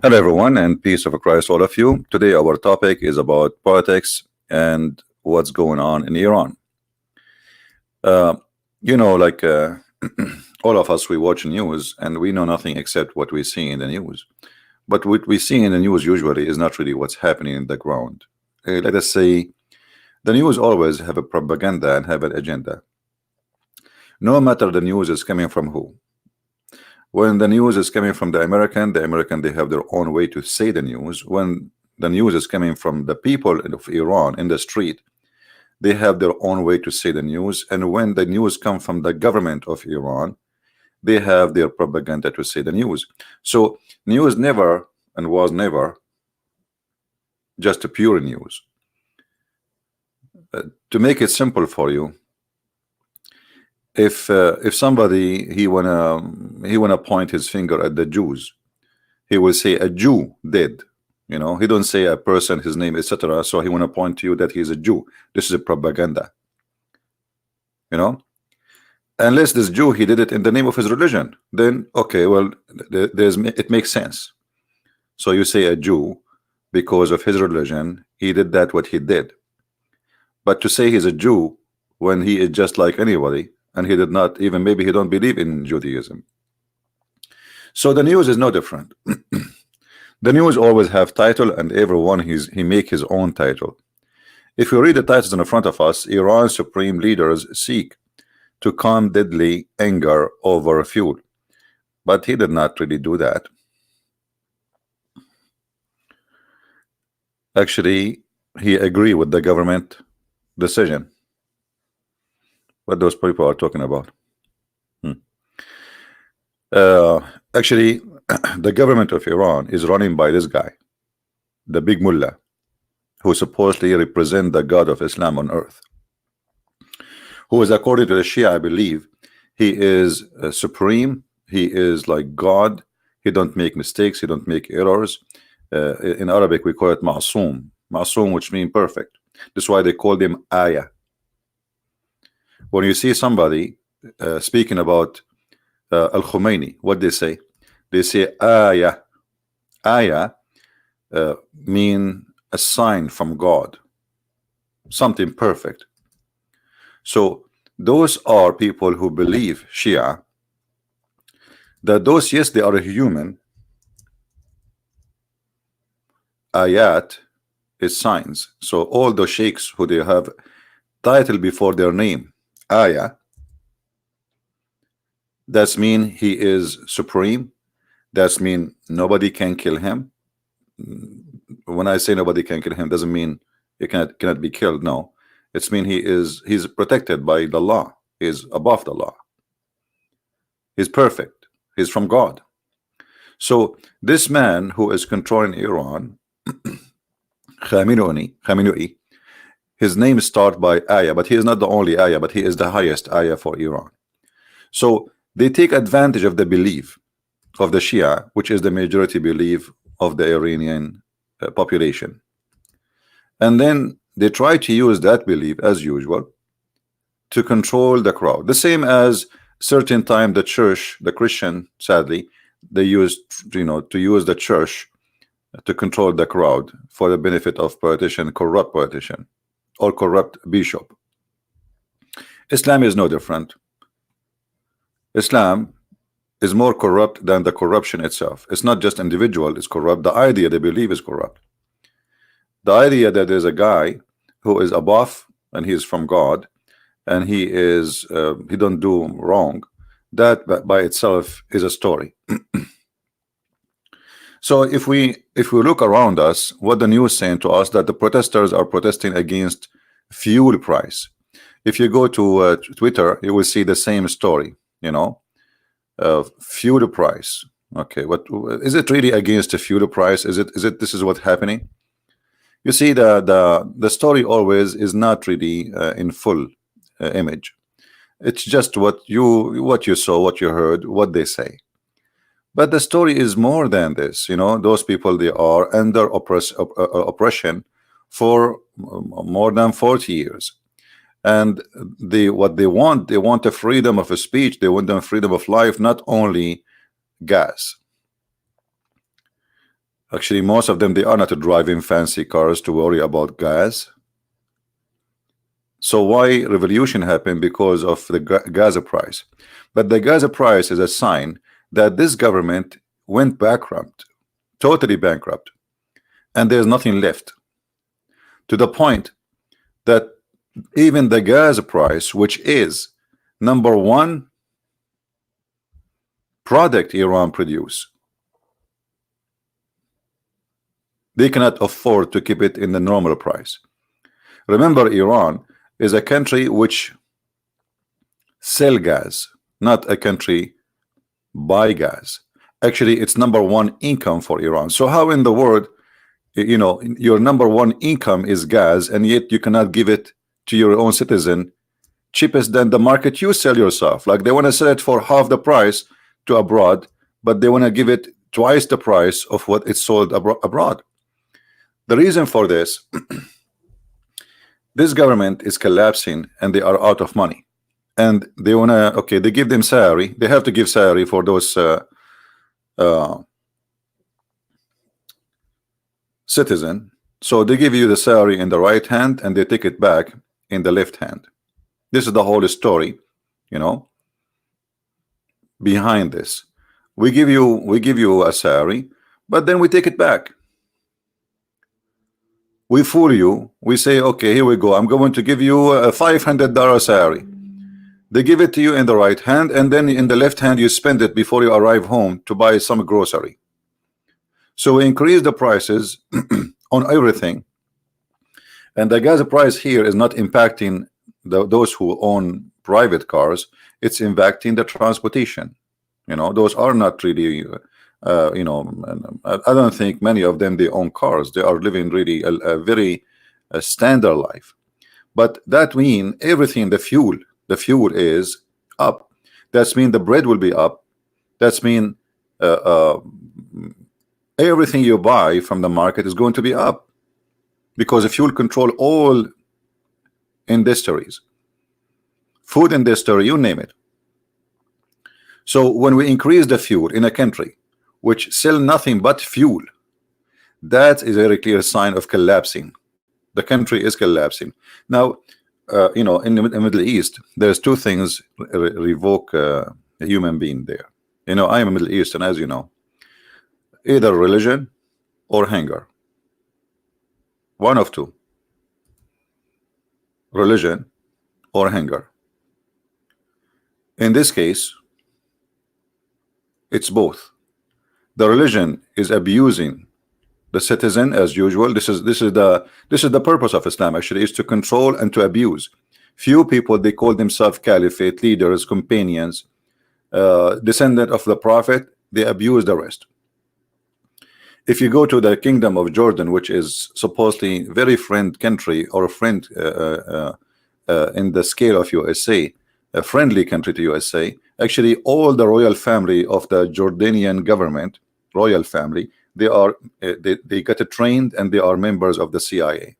Hello, everyone, and peace of Christ, all of you. Today, our topic is about politics and what's going on in Iran. Uh, like all of us, we watch news and we know nothing except what we see in the news. But what we see in the news usually is not really what's happening in the ground. Let us say the news always have a propaganda and have an agenda. No matter the news is coming from who. When the news is coming from the American, they have their own way to say the news. When the news is coming from the people of Iran in the street, they have their own way to say the news. And when the news come from the government of Iran, they have their propaganda to say the news. So news never and was never just a pure news. To make it simple for you, if somebody he wanna point his finger at the Jews, he will say a Jew did. He don't say a person, his name, etc. So he wanna point to you that he's a Jew. This is a propaganda. Unless this Jew he did it in the name of his religion, then okay, well, it makes sense. So you say a Jew because of his religion, he did that what he did. But to say he's a Jew when he is just like anybody, and he did not even, maybe he don't believe in Judaism. So the news is no different. The news always have title, and everyone he make his own title. If you read the titles in front of us, Iran's supreme leaders seek to calm deadly anger over fuel, but he did not really do that. Actually, he agreed with the government decision. What those people are talking about. Actually, the government of Iran is running by this guy, the big mullah, who supposedly represent the God of Islam on earth, who is, according to the Shia, I believe, he is supreme. He is like God. He don't make mistakes. He don't make errors. In Arabic, we call it ma'soom. Ma'soom, which means perfect. That's why they call him ayah. When you see somebody speaking about Al-Khomeini, what they say? They say ayah. Ayah mean a sign from God, something perfect. So those are people who believe, Shia, that those, yes, they are human. Ayat is signs. So all the sheikhs who they have title before their name, ayah, that's mean he is supreme. That's mean nobody can kill him. When I say nobody can kill him, doesn't mean he cannot be killed. No, it's mean he's protected by the law. He is above the law. He's perfect. He's from God. So this man who is controlling Iran, Khamenei, his name starts by ayah, but he is not the only ayah, but he is the highest ayah for Iran. So they take advantage of the belief of the Shia, which is the majority belief of the Iranian population, and then they try to use that belief as usual to control the crowd. The same as certain time the church, the Christian, sadly, they used to use the church to control the crowd for the benefit of politician, corrupt politician, or corrupt bishop. Islam is no different. Islam is more corrupt than the corruption itself. It's not just individual is corrupt. The idea they believe is corrupt. The idea that there's a guy who is above and he is from God and he is he don't do wrong, that by itself is a story. So if we look around us, what the news saying to us that the protesters are protesting against fuel price. If you go to Twitter, you will see the same story. Fuel price. Okay, what is it really against the fuel price? Is it this is what's happening? You see, the story always is not really in full image. It's just what you saw, what you heard, what they say. But the story is more than this. Those people, they are under oppression for more than 40 years. And what they want a freedom of speech. They want a freedom of life, not only gas. Actually, most of them, they are not driving fancy cars to worry about gas. So why revolution happened? Because of the gas price. But the gas price is a sign that this government went bankrupt, totally bankrupt, and there's nothing left, to the point that even the gas price, which is #1 product Iran produce, they cannot afford to keep it in the normal price. Remember, Iran is a country which sell gas, not a country buy gas. Actually, it's #1 income for Iran. So how in the world, you know, your #1 income is gas, and yet you cannot give it to your own citizen cheapest than the market you sell yourself? Like, they want to sell it for half the price to abroad, but they want to give it twice the price of what it's sold abroad. The reason for this, this government is collapsing and they are out of money, and they want to, okay, they give them salary. They have to give salary for those citizen. So they give you the salary in the right hand and they take it back in the left hand. This is the whole story, you know, behind this. We give you a salary, but then we take it back. We fool you. We say, okay, here we go, I'm going to give you a $500 salary. They give it to you in the right hand, and then in the left hand you spend it before you arrive home to buy some grocery. So we increase the prices on everything, and the gas price here is not impacting those who own private cars. It's impacting the transportation. You know, those are not really you know, I don't think many of them, they own cars. They are living really a very standard life. But that means everything, the fuel is up. That's mean the bread will be up. That's mean everything you buy from the market is going to be up, because the fuel control all industries, food industry, you name it. So when we increase the fuel in a country which sell nothing but fuel, that is a very clear sign of collapsing. The country is collapsing. Now, you know, in the Middle East, there's two things revoke a human being there. You know, I am a Middle Eastern, as you know. Either religion or hunger. One of two. Religion or hunger. In this case, it's both. The religion is abusing the citizen as usual. This is the purpose of Islam, actually, is to control and to abuse. Few people, they call themselves caliphate leaders, companions, descendant of the Prophet. They abuse the rest. If you go to the kingdom of Jordan, which is supposedly very friend country, or a friend in the scale of USA, a friendly country to USA, actually all the royal family of the Jordanian government, royal family, they got trained and they are members of the CIA.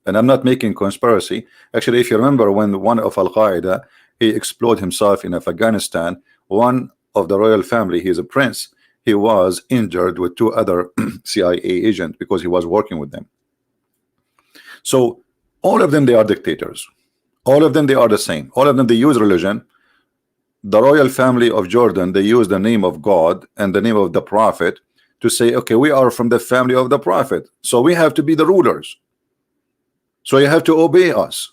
And I'm not making conspiracy. Actually, if you remember, when one of Al-Qaeda, he exploded himself in Afghanistan, one of the royal family, he's a prince, he was injured with two other CIA agents because he was working with them. So all of them, they are dictators. All of them, they are the same. All of them, they use religion. The royal family of Jordan, they use the name of God and the name of the Prophet to say, okay, we are from the family of the Prophet, so we have to be the rulers. So you have to obey us.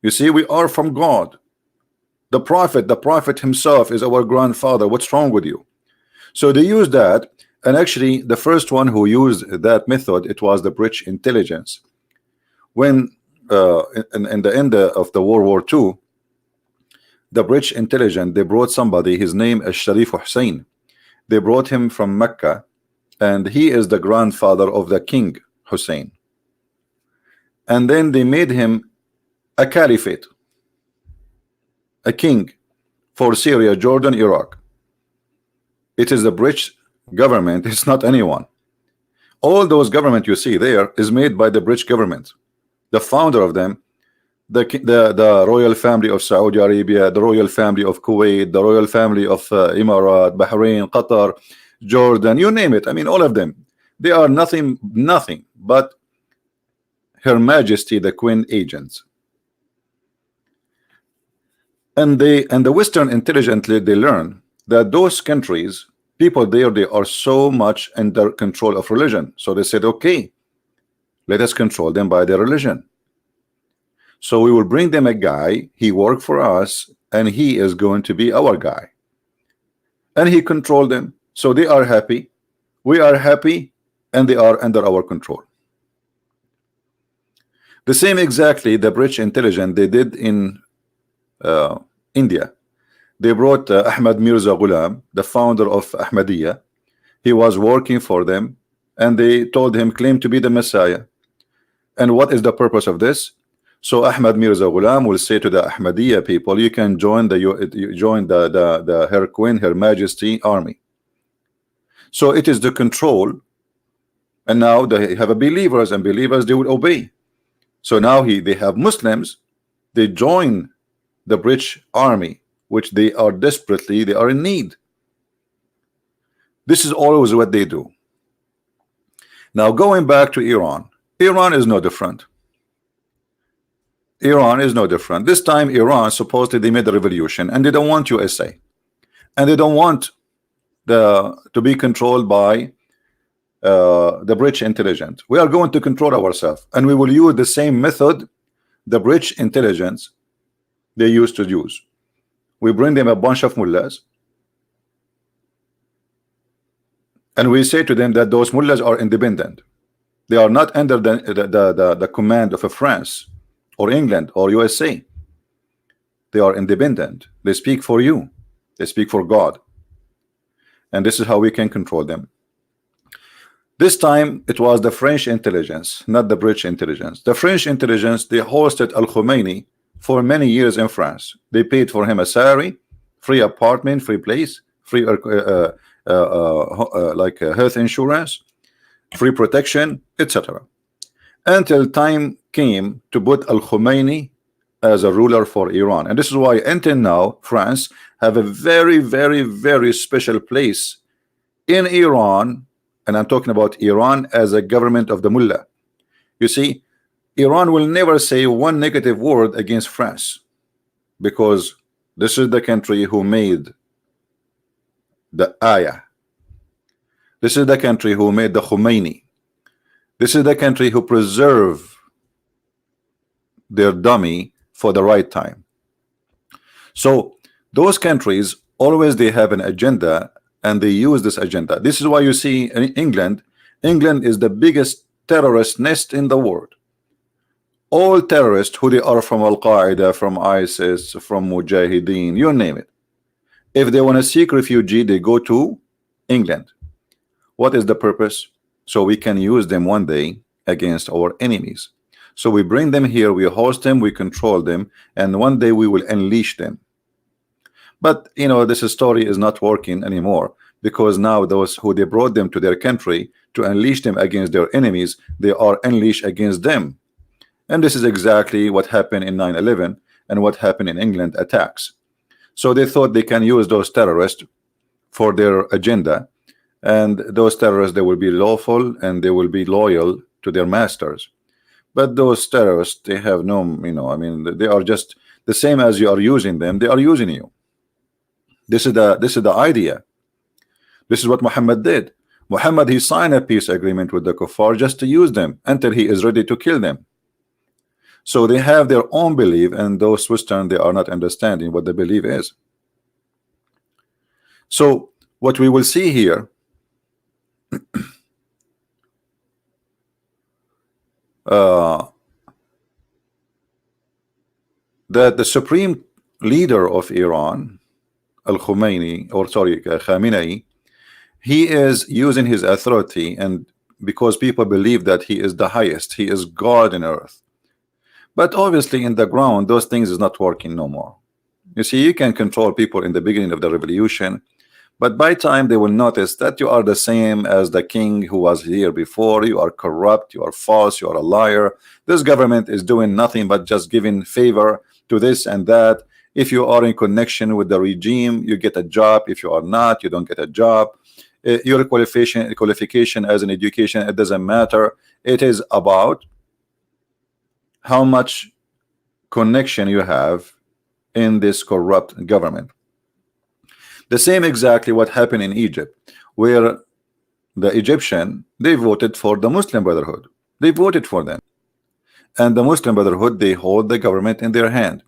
You see, we are from God. The Prophet himself is our grandfather. What's wrong with you? So they use that, and actually the first one who used that method, it was the British intelligence. When in the end of the World War II, the British intelligence, they brought somebody, his name is Sharif Hussein. They brought him from Mecca, and he is the grandfather of the King Hussein. And then they made him a caliphate, a king for Syria, Jordan, Iraq. It is the British government, it's not anyone. All those government you see there is made by the British government. The founder of them, the royal family of Saudi Arabia, the royal family of Kuwait, the royal family of Emirat, Bahrain, Qatar, Jordan, you name it. I mean, all of them. They are nothing but Her Majesty the Queen agents. And the Western intelligently they learn that those countries, people there, they are so much under control of religion. So they said, okay, let us control them by their religion. So we will bring them a guy, he worked for us, and he is going to be our guy. And he controlled them. So they are happy, we are happy, and they are under our control. The same exactly the British intelligence they did in India. They brought Ahmad Mirza Ghulam, the founder of Ahmadiyya. He was working for them, and they told him, claim to be the Messiah. And what is the purpose of this? So Ahmad Mirza Ghulam will say to the Ahmadiyya people, you can join the Her Queen, Her Majesty army. So it is the control, and now they have a believers, and believers they will obey. So now they have Muslims, they join the British army, which they are in need. This is always what they do. Now going back to Iran, Iran is no different. Iran is no different. This time Iran supposedly they made a revolution, and they don't want USA, and they don't want to be controlled by the British intelligence. We are going to control ourselves, and we will use the same method the British intelligence they used to use. We bring them a bunch of mullahs, and we say to them that those mullahs are independent. They are not under the command of France or England or USA. They are independent. They speak for you. They speak for God. And this is how we can control them. This time it was the French intelligence, not the British intelligence. The French intelligence, they hosted Al-Khomeini for many years in France. They paid for him a salary, free apartment, free place, free health insurance, free protection, etc. Until time came to put Al-Khomeini as a ruler for Iran. And this is why until now France have a very, very, very special place in Iran. And I'm talking about Iran as a government of the mullah. You see, Iran will never say one negative word against France, because this is the country who made the ayah. This is the country who made the Khomeini. This is the country who preserved their dummy for the right time. So those countries always they have an agenda, and they use this agenda. This is why you see in England is the biggest terrorist nest in the world. All terrorists, who they are, from Al-Qaeda, from ISIS, from Mujahideen, you name it, if they want to seek refugee, they go to England. What is the purpose? So we can use them one day against our enemies. So we bring them here, we host them, we control them, and one day we will unleash them. But you know, this story is not working anymore, because now those who they brought them to their country to unleash them against their enemies, they are unleashed against them. And this is exactly what happened in 9/11 and what happened in England attacks. So they thought they can use those terrorists for their agenda, and those terrorists, they will be lawful and they will be loyal to their masters. But those terrorists, they have no, you know, I mean, they are just the same as you are using them, they are using you. This is the idea. This is what Muhammad did. Muhammad, he signed a peace agreement with the kuffar just to use them until he is ready to kill them. So they have their own belief, and those Western, they are not understanding what the belief is. So what we will see here, that the supreme leader of Iran, Al-Khomeini, or sorry, Khamenei, he is using his authority, and because people believe that he is the highest, he is God in earth. But obviously in the ground, those things is not working no more. You see, you can control people in the beginning of the revolution, but by time they will notice that you are the same as the king who was here before. You are corrupt, you are false, you are a liar. This government is doing nothing but just giving favor to this and that. If you are in connection with the regime, you get a job. If you are not, you don't get a job. your qualification as an education, it doesn't matter. It is about how much connection you have in this corrupt government. The same exactly what happened in Egypt, where the Egyptian, they voted for the Muslim Brotherhood. They voted for them, and the Muslim Brotherhood, they hold the government in their hand.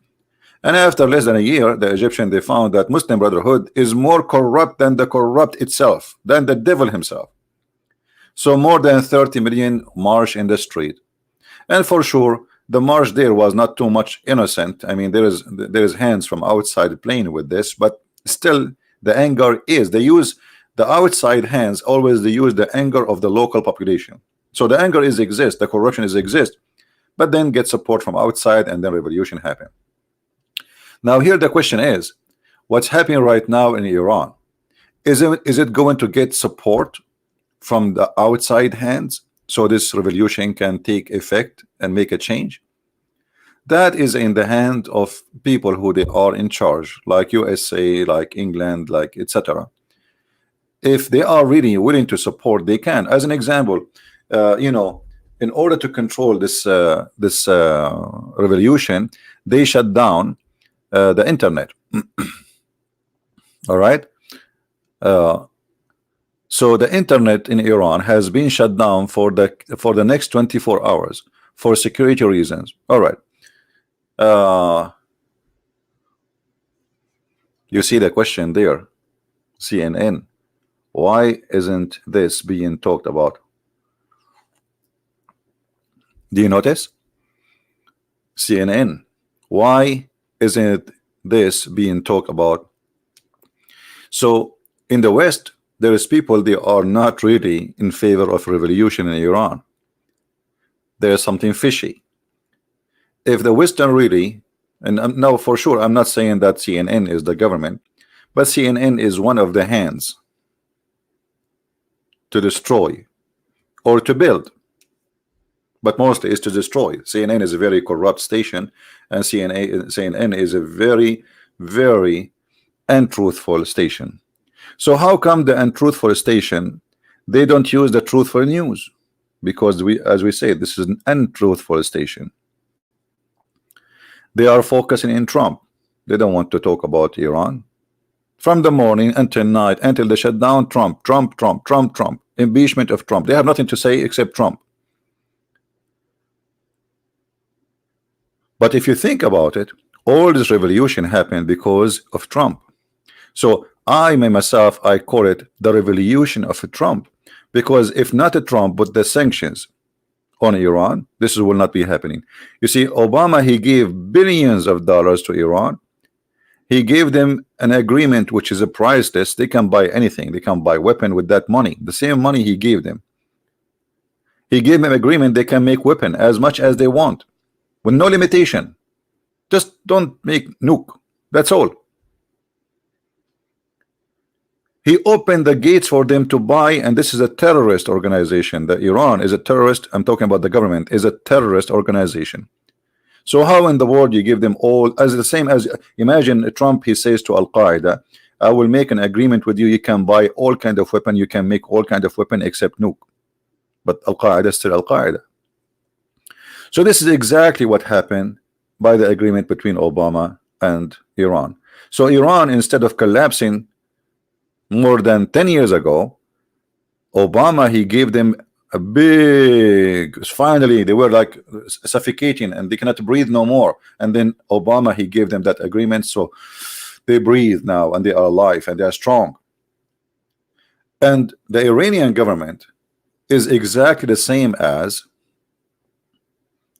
And after less than a year, the Egyptian, they found that Muslim Brotherhood is more corrupt than the corrupt itself, than the devil himself. So more than 30 million march in the street, and for sure the march there was not too much innocent. I mean, there is hands from outside playing with this, but still the anger is, they use the outside hands, always they use the anger of the local population. So the anger is exist, the corruption is exist, but then get support from outside, and then revolution happen. Now here the question is, what's happening right now in Iran? Is it going to get support from the outside hands so this revolution can take effect and make a change? That is in the hand of people who they are in charge, like USA, like England, like etc. If they are really willing to support, they can. As an example, you know, in order to control this revolution, they shut down the internet. All right. So the internet in Iran has been shut down for the next 24 hours for security reasons. All right. You see the question there, CNN. Why isn't this being talked about? Do you notice? CNN. Why isn't this being talked about? So in the West, there is people, they are not really in favor of revolution in Iran. There is something fishy. If the Western really, and now for sure I'm not saying that CNN is the government, but CNN is one of the hands to destroy or to build, but mostly is to destroy. CNN is a very corrupt station, and CNN is a very, very untruthful station. So how come the untruthful station, they don't use the truthful news? Because as we say, this is an untruthful station. They are focusing in Trump. They don't want to talk about Iran. From the morning until night, until they shut down Trump, Trump, Trump, Trump, Trump, impeachment of Trump. They have nothing to say except Trump. But if you think about it, all this revolution happened because of Trump. So I myself, I call it the revolution of Trump, because if not a Trump but the sanctions on Iran, this will not be happening. You see, Obama, he gave billions of dollars to Iran. He gave them an agreement which is a priceless. They can buy anything. They can buy weapon with that money, the same money he gave them. He gave them agreement they can make weapon as much as they want with no limitation. Just don't make nuke, that's all. He opened the gates for them to buy, and this is a terrorist organization. That Iran is a terrorist. I'm talking about the government is a terrorist organization. So how in the world you give them all as the same as, imagine Trump, he says to Al-Qaeda, I will make an agreement with you, you can buy all kind of weapon, you can make all kind of weapon except nuke. But Al-Qaeda is still Al-Qaeda. So this is exactly what happened by the agreement between Obama and Iran. So Iran, instead of collapsing more than 10 years ago, Obama, he gave them a big, finally they were like suffocating and they cannot breathe no more, and then Obama, he gave them that agreement, so they breathe now and they are alive and they are strong. And the Iranian government is exactly the same as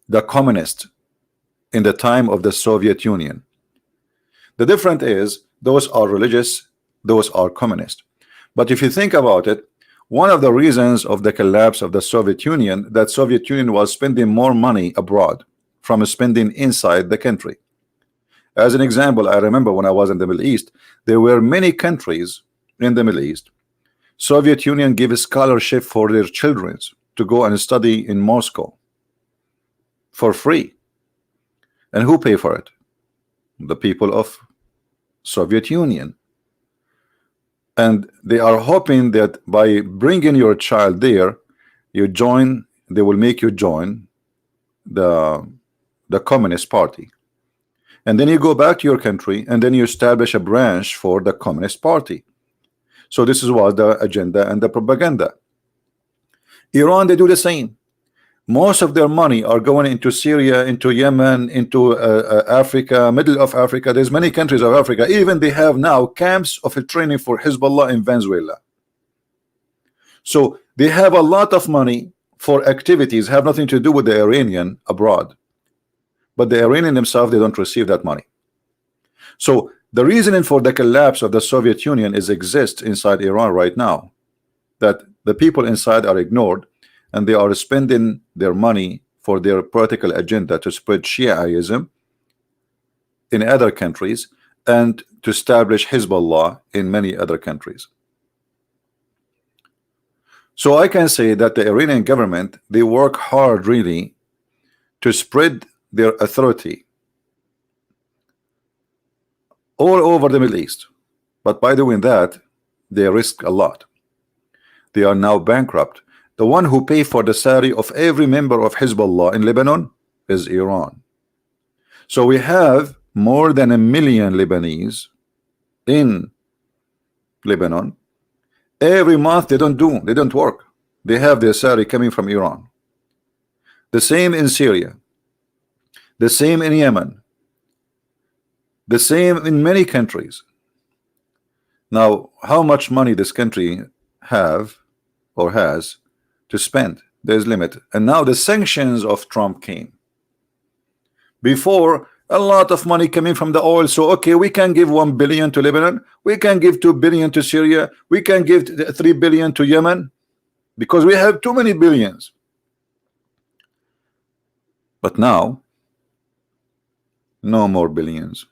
the communist in the time of the Soviet Union. The difference is those are religious, those are communist. But if you think about it, one of the reasons of the collapse of the Soviet Union, that Soviet Union was spending more money abroad from spending inside the country. As an example, I remember when I was in the Middle East, there were many countries in the Middle East. Soviet Union gave a scholarship for their children to go and study in Moscow for free. And who pay for it? The people of Soviet Union. and they are hoping that by bringing your child there, you join, they will make you join the Communist Party, and then you go back to your country, and then you establish a branch for the Communist Party. So this is what the agenda and the propaganda. Iran, they do the same. Most of their money are going into Syria, into Yemen, into Africa, middle of Africa. There's many countries of Africa. Even they have now camps of training for Hezbollah in Venezuela. So they have a lot of money for activities have nothing to do with the Iranian abroad, but the Iranian themselves, they don't receive that money. So the reasoning for the collapse of the Soviet Union exists inside Iran right now, that the people inside are ignored, and they are spending their money for their political agenda to spread Shiaism in other countries and to establish Hezbollah in many other countries. So I can say that the Iranian government, they work hard really to spread their authority all over the Middle East, but by doing that they risk a lot. They are now bankrupt. The one who pay for the salary of every member of Hezbollah in Lebanon is Iran. So we have more than 1 million Lebanese in Lebanon. Every month they don't work. They have their salary coming from Iran. The same in Syria, the same in Yemen, the same in many countries. Now, how much money this country have or has to spend? There's limit. And now the sanctions of Trump came. Before, a lot of money coming from the oil. So okay, we can give 1 billion to Lebanon, we can give 2 billion to Syria, we can give 3 billion to Yemen, because we have too many billions. But now, no more billions.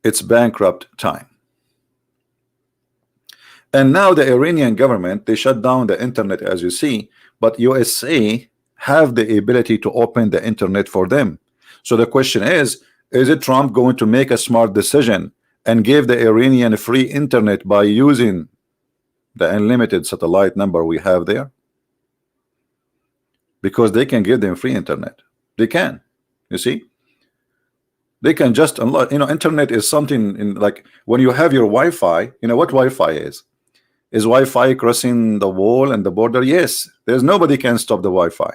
It's bankrupt time. And now the Iranian government, they shut down the internet, as you see, but USA have the ability to open the internet for them. So the question is it Trump going to make a smart decision and give the Iranian free internet by using the unlimited satellite number we have there? Because they can give them free internet. They can, you see, they can just unlock, internet is something in, like when you have your Wi-Fi, what Wi-Fi is Wi-Fi crossing the wall and the border? Yes, there's nobody can stop the Wi-Fi.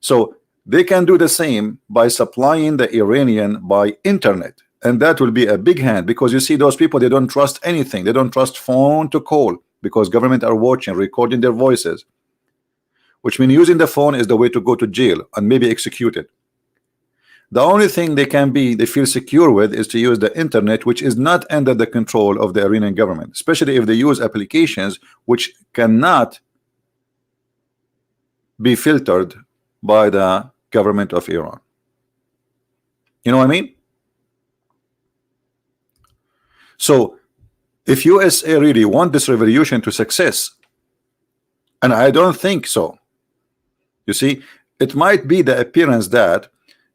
So they can do the same by supplying the Iranian by internet, and that will be a big hand, because you see those people, they don't trust anything. They don't trust phone to call because government are watching, recording their voices, which means using the phone is the way to go to jail and maybe executed. The only thing they feel secure with is to use the internet, which is not under the control of the Iranian government, especially if they use applications which cannot be filtered by the government of Iran. You know what I mean? So if USA really want this revolution to success, and I don't think so, you see, it might be the appearance that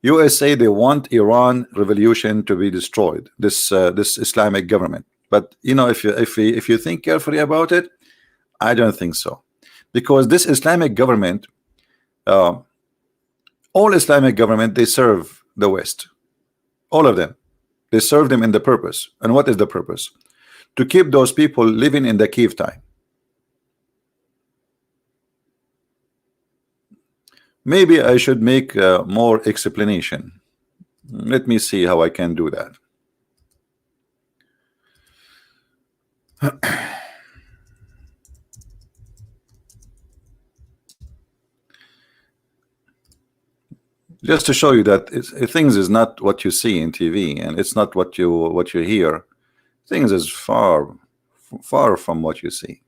USA, they want Iran revolution to be destroyed, this Islamic government. But if you think carefully about it, I don't think so, because this Islamic government, all Islamic government, they serve the West, all of them. They serve them in the purpose. And what is the purpose? To keep those people living in the cave time. Maybe I should make more explanation. Let me see how I can do that. Just to show you that things is not what you see in TV, and it's not what you hear. Things is far from what you see.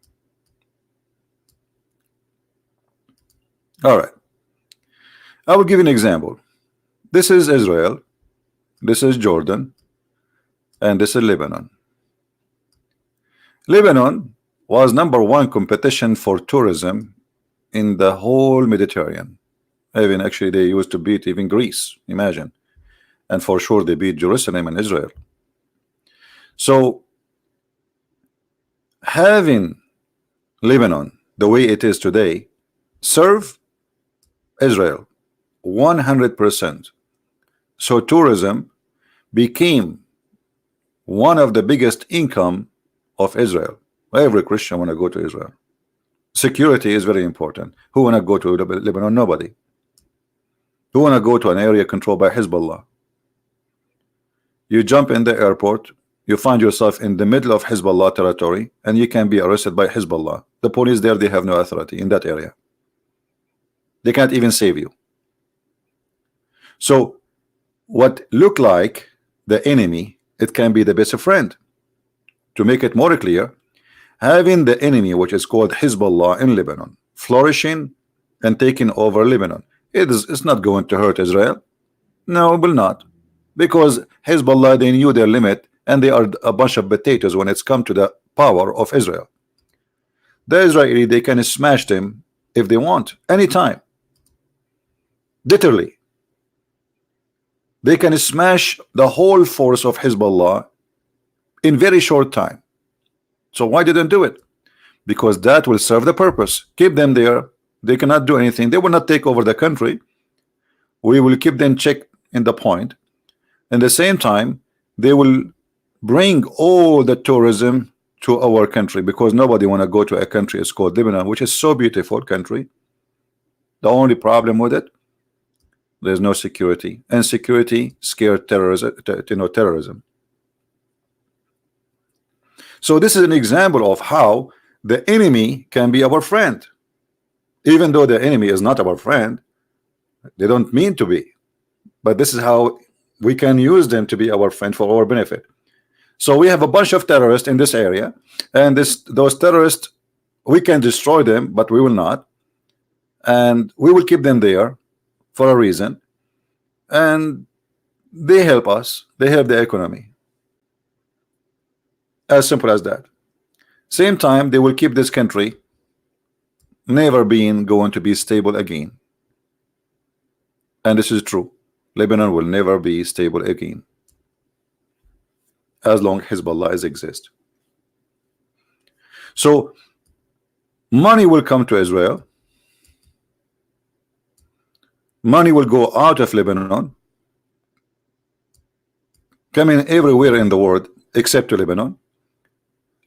All right. I will give you an example. This is Israel, this is Jordan, and this is Lebanon. Lebanon was #1 competition for tourism in the whole Mediterranean. Even actually they used to beat even Greece, imagine. And for sure they beat Jerusalem and Israel. So having Lebanon the way it is today serve Israel 100%. So tourism became one of the biggest income of Israel. Every Christian want to go to Israel. Security is very important. Who want to go to Lebanon? Nobody. Who want to go to an area controlled by Hezbollah? You jump in the airport, you find yourself in the middle of Hezbollah territory, and you can be arrested by Hezbollah. The police there, they have no authority in that area. They can't even save you. So what look like the enemy, it can be the best friend. To make it more clear, having the enemy, which is called Hezbollah in Lebanon, flourishing and taking over Lebanon, it's not going to hurt Israel. No, it will not, because Hezbollah, they knew their limit, and they are a bunch of potatoes when it's come to the power of Israel. The Israeli, they can smash them if they want, anytime. Literally, they can smash the whole force of Hezbollah in very short time. So why didn't do it? Because that will serve the purpose. Keep them there. They cannot do anything. They will not take over the country. We will keep them checked in the point. At the same time, they will bring all the tourism to our country, because nobody want to go to a country it's called Lebanon, which is so beautiful country. The only problem with it, there's no security, and security scares terrorism. So this is an example of how the enemy can be our friend, even though the enemy is not our friend. They don't mean to be, but this is how we can use them to be our friend for our benefit. So we have a bunch of terrorists in this area, and those terrorists, we can destroy them, but we will not, and we will keep them there for a reason, and they help us. They help the economy. As simple as that. Same time, they will keep this country never being going to be stable again. And this is true. Lebanon will never be stable again as long as Hezbollah exists. So money will come to Israel. Money will go out of Lebanon, coming everywhere in the world except to Lebanon.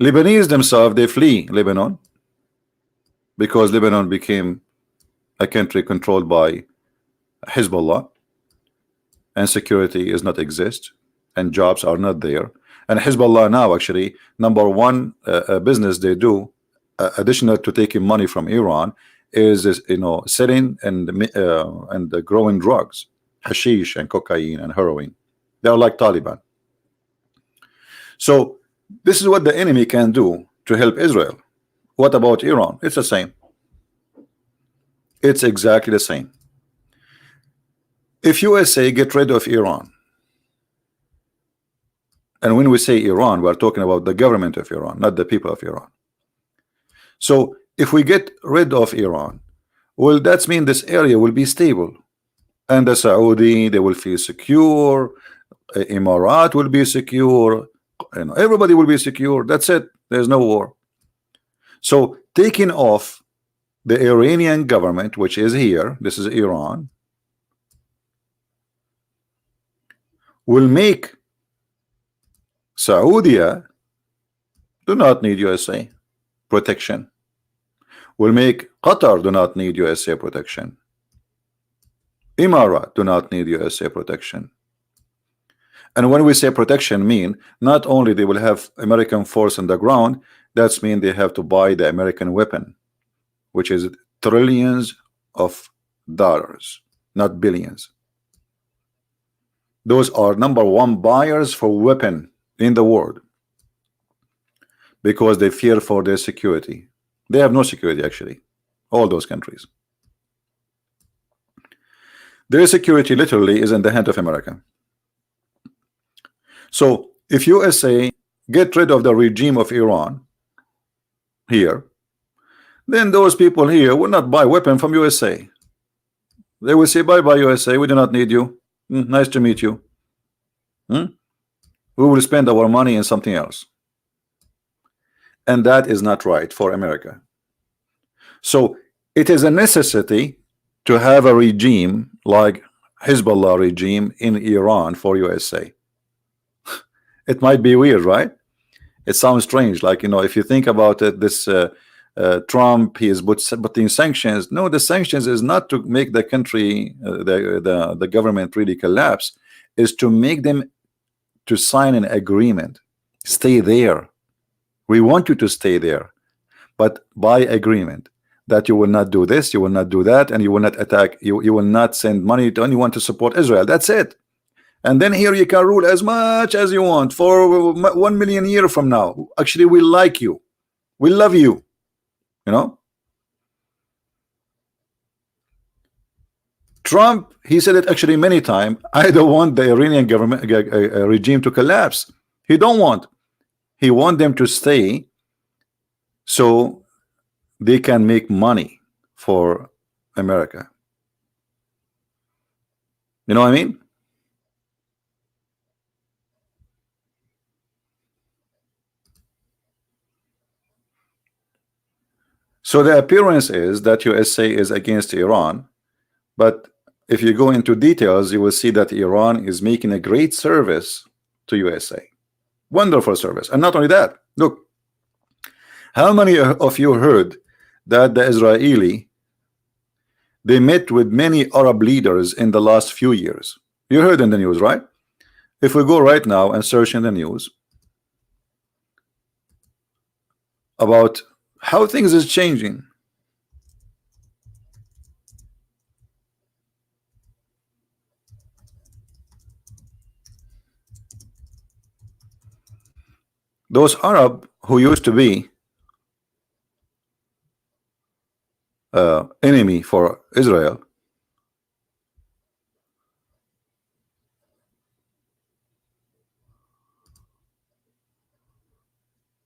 Lebanese themselves, they flee Lebanon because Lebanon became a country controlled by Hezbollah, and security is not exist, and jobs are not there. And Hezbollah now, actually, number one business they do, additional to taking money from Iran, is selling and growing drugs, hashish and cocaine and heroin. They are like Taliban. So this is what the enemy can do to help Israel. What about Iran? It's the same. It's exactly the same. If USA get rid of Iran, and when we say Iran, we're talking about the government of Iran, not the people of Iran. So if we get rid of Iran, well, that means this area will be stable, and the Saudi, they will feel secure, Emirat will be secure, everybody will be secure. That's it. There's no war. So taking off the Iranian government, which is here, this is Iran, will make Saudi do not need USA protection. Will make Qatar do not need USA protection. Emirat do not need USA protection. And when we say protection, mean not only they will have American force on the ground, that's mean they have to buy the American weapon, which is trillions of dollars, not billions. Those are number one buyers for weapon in the world, because they fear for their security. They have no security, actually, all those countries. Their security literally is in the hand of America. So if USA get rid of the regime of Iran here, then those people here will not buy weapon from USA. They will say, bye-bye USA, we do not need you. Nice to meet you. We will spend our money in something else. and that is not right for America. So it is a necessity to have a regime like Hezbollah regime in Iran for USA. It might be weird, right? It sounds strange, like, you know, if you think about it, this Trump, he is putting sanctions. No, the sanctions is not to make the country, the government really collapse, is to make them to sign an agreement. Stay there. We want you to stay there, but by agreement that you will not do this, you will not do that, and you will not attack, you will not send money to anyone to support Israel. That's it. And then here you can rule as much as you want for 1 million years from now. Actually, we like you. We love you. You know? Trump, he said it actually many times. I don't want the Iranian government regime to collapse. He don't want. He want them to stay so they can make money for America. You know what I mean? So the appearance is that USA is against Iran, but if you go into details, you will see that Iran is making a great service to USA. Wonderful service. And not only that, look, how many of you heard that the Israeli, they met with many Arab leaders in the last few years? You heard in the news, right? If we go right now and search in the news about how things is changing, those Arab who used to be enemy for Israel,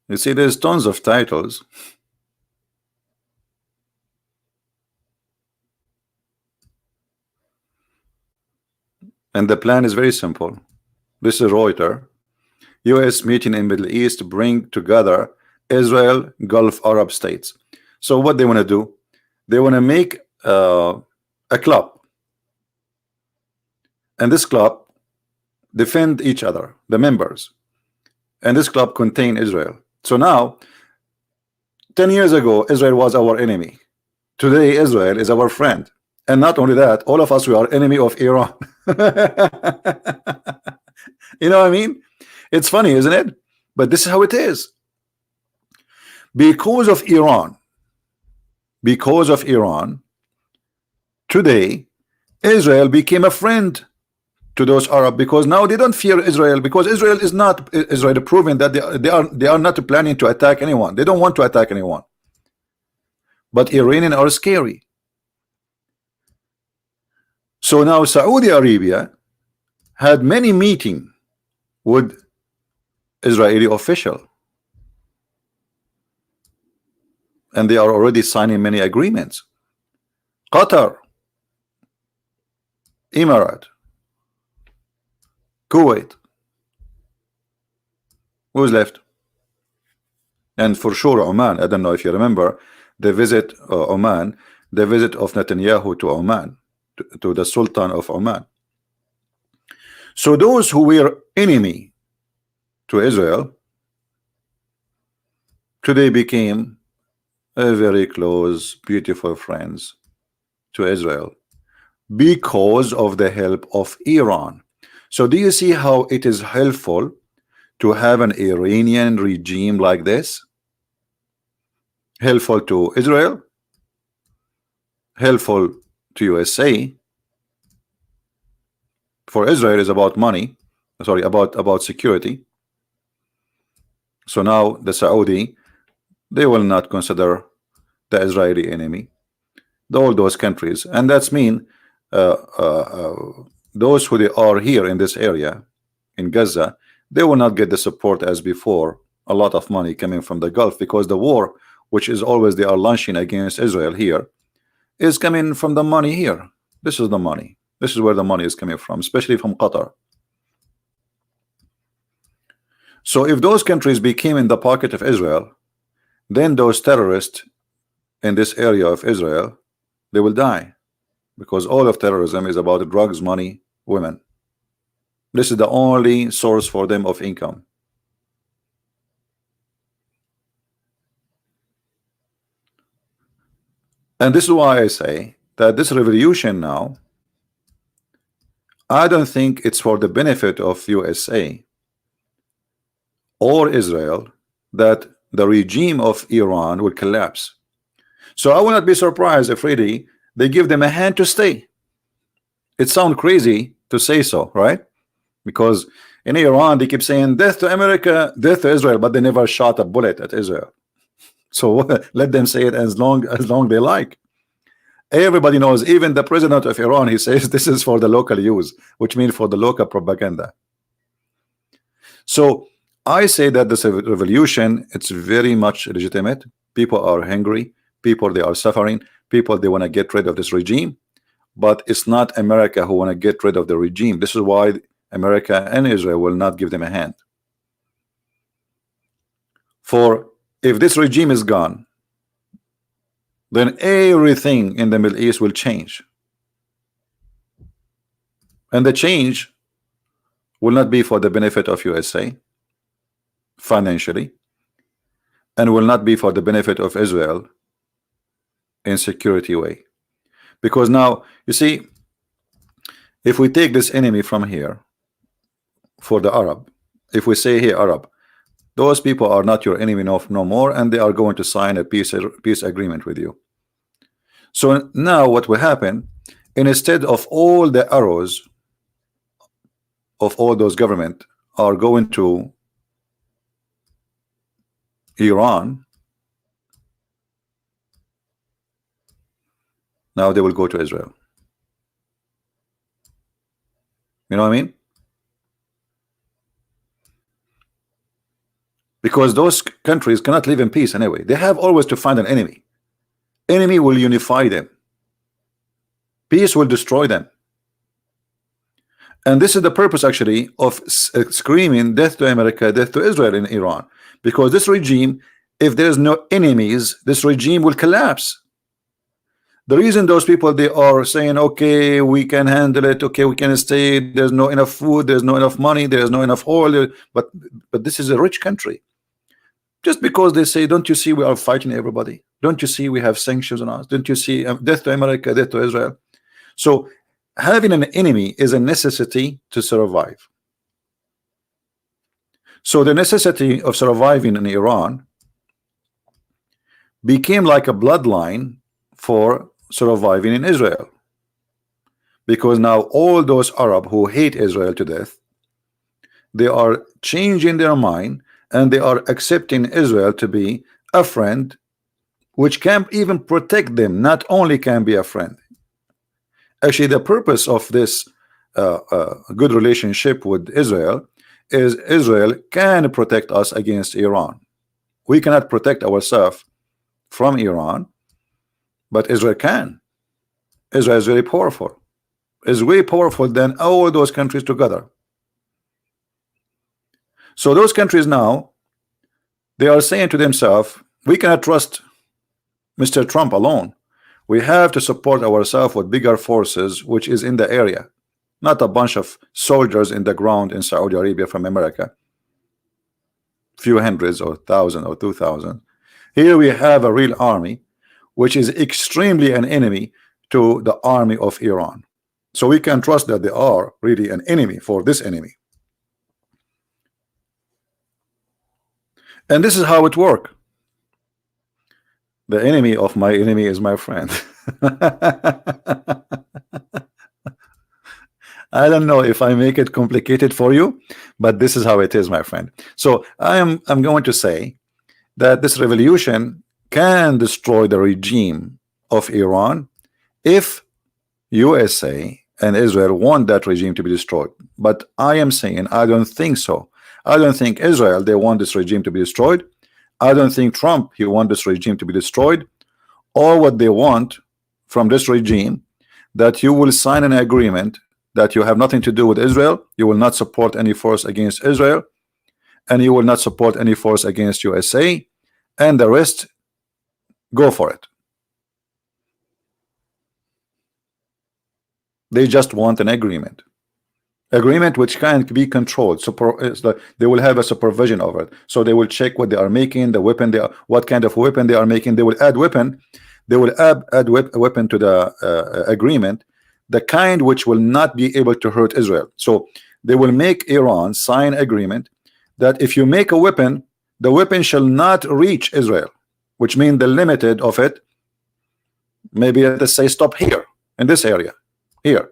you see there's tons of titles. And the plan is very simple. This is Reuters. US meeting in Middle East to bring together Israel, Gulf Arab states. So what they want to do, they want to make a club, and this club defend each other, the members, and this club contain Israel. So now 10 years ago Israel was our enemy. Today Israel is our friend. And not only that, all of us, we are enemy of Iran. You know what I mean? It's funny, isn't it? But this is how it is. Because of Iran, today Israel became a friend to those Arab, because now they don't fear Israel, because Israel is not Israel proving that they are not planning to attack anyone. They don't want to attack anyone. But Iranians are scary. So now Saudi Arabia had many meetings with Israeli official, and they are already signing many agreements. Qatar, Emirates, Kuwait, who's left? And for sure Oman. I don't know if you remember the visit Oman, the visit of Netanyahu to Oman, to the Sultan of Oman. So those who were enemy to Israel today became a very close, beautiful friends to Israel because of the help of Iran. So do you see how it is helpful to have an Iranian regime like this? Helpful to Israel, helpful to USA. For Israel is about money, sorry, about security. So now the Saudi, they will not consider the Israeli enemy, all those countries, and that's mean those who they are here in this area in Gaza, they will not get the support as before. A lot of money coming from the Gulf, because the war, which is always they are launching against Israel here, is coming from the money here. This is the money. This is where the money is coming from, especially from Qatar. So if those countries became in the pocket of Israel, then those terrorists in this area of Israel, they will die, because all of terrorism is about drugs, money, women. This is the only source for them of income. And this is why I say that this revolution now, I don't think it's for the benefit of USA or Israel that the regime of Iran will collapse. So I will not be surprised if really they give them a hand to stay. It sounds crazy to say so, right? Because in Iran they keep saying death to America, death to Israel, but they never shot a bullet at Israel. So let them say it as long they like. Everybody knows, even the president of Iran, he says this is for the local use, which means for the local propaganda. So I say that this revolution, it's very much legitimate. People are hungry, people they are suffering, people they want to get rid of this regime, but it's not America who want to get rid of the regime. This is why America and Israel will not give them a hand. For if this regime is gone, then everything in the Middle East will change. And the change will not be for the benefit of USA financially, and will not be for the benefit of Israel in security way. Because now, you see, if we take this enemy from here for the Arab, if we say, hey Arab, those people are not your enemy no more, and they are going to sign a peace agreement with you. So now what will happen, instead of all the arrows of all those government are going to Iran, now they will go to Israel. You know what I mean? Because those countries cannot live in peace anyway. They have always to find an enemy. Enemy will unify them. Peace will destroy them. And this is the purpose actually of screaming death to America, death to Israel in Iran. Because this regime, if there's no enemies, this regime will collapse. The reason those people, they are saying, okay, we can handle it, okay, we can stay, there's no enough food, there's no enough money, there's no enough oil, but this is a rich country. Just because they say, don't you see we are fighting everybody? Don't you see we have sanctions on us? Don't you see death to America, death to Israel? So having an enemy is a necessity to survive. So the necessity of surviving in Iran became like a bloodline for surviving in Israel. Because now all those Arab who hate Israel to death, they are changing their mind and they are accepting Israel to be a friend which can even protect them, not only can be a friend. Actually, the purpose of this good relationship with Israel is Israel can protect us against Iran. We cannot protect ourselves from Iran, but Israel can. Israel is very powerful. Is way powerful than all those countries together. So those countries now, they are saying to themselves, we cannot trust Mr. Trump alone. We have to support ourselves with bigger forces which is in the area, not a bunch of soldiers in the ground in Saudi Arabia from America, few hundreds or 1,000 or 2,000. Here we have a real army which is extremely an enemy to the army of Iran. So we can trust that they are really an enemy for this enemy. And this is how it works. The enemy of my enemy is my friend. I don't know if I make it complicated for you, but this is how it is, my friend. So I'm going to say that this revolution can destroy the regime of Iran if USA and Israel want that regime to be destroyed. But I am saying I don't think so. I don't think Israel, they want this regime to be destroyed. I don't think Trump, he wants this regime to be destroyed. All what they want from this regime, that you will sign an agreement that you have nothing to do with Israel, you will not support any force against Israel, and you will not support any force against USA, and the rest go for it. They just want an agreement which can be controlled. So they will have a supervision over it. So they will check what they are making, the weapon they are, what kind of weapon they are making. They will add weapon. They will add weapon to the agreement, the kind which will not be able to hurt Israel. So they will make Iran sign agreement that if you make a weapon, the weapon shall not reach Israel, which means the limited of it. Maybe let's say stop here in this area here.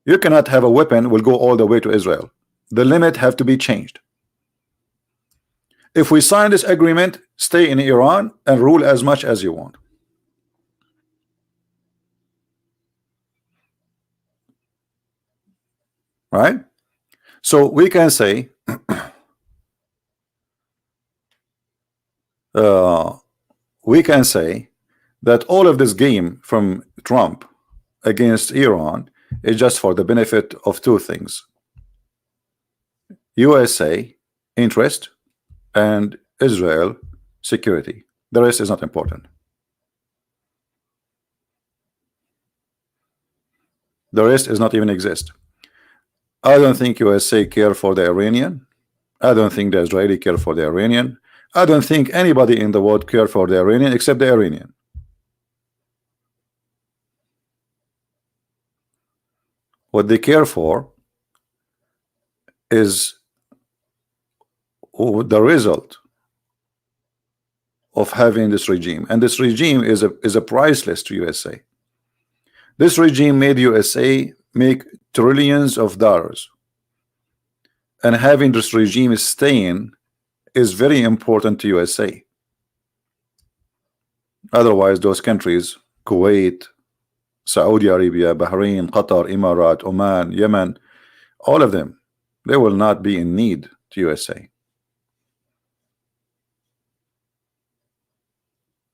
You cannot have a weapon will go all the way to Israel. The limit have to be changed. If we sign this agreement, stay in Iran and rule as much as you want. Right? So we can say that all of this game from Trump against Iran is just for the benefit of two things: USA interest and Israel security. The rest is not important. The rest is not even exist. I don't think USA care for the Iranian. I don't think the Israeli care for the Iranian. I don't think anybody in the world care for the Iranian except the Iranian. What they care for is the result of having this regime, and this regime is a priceless to USA. This regime made USA make trillions of dollars, and having this regime staying is very important to USA. Otherwise, those countries, Kuwait, Saudi Arabia, Bahrain, Qatar, Emirat, Oman, Yemen, all of them, they will not be in need to USA.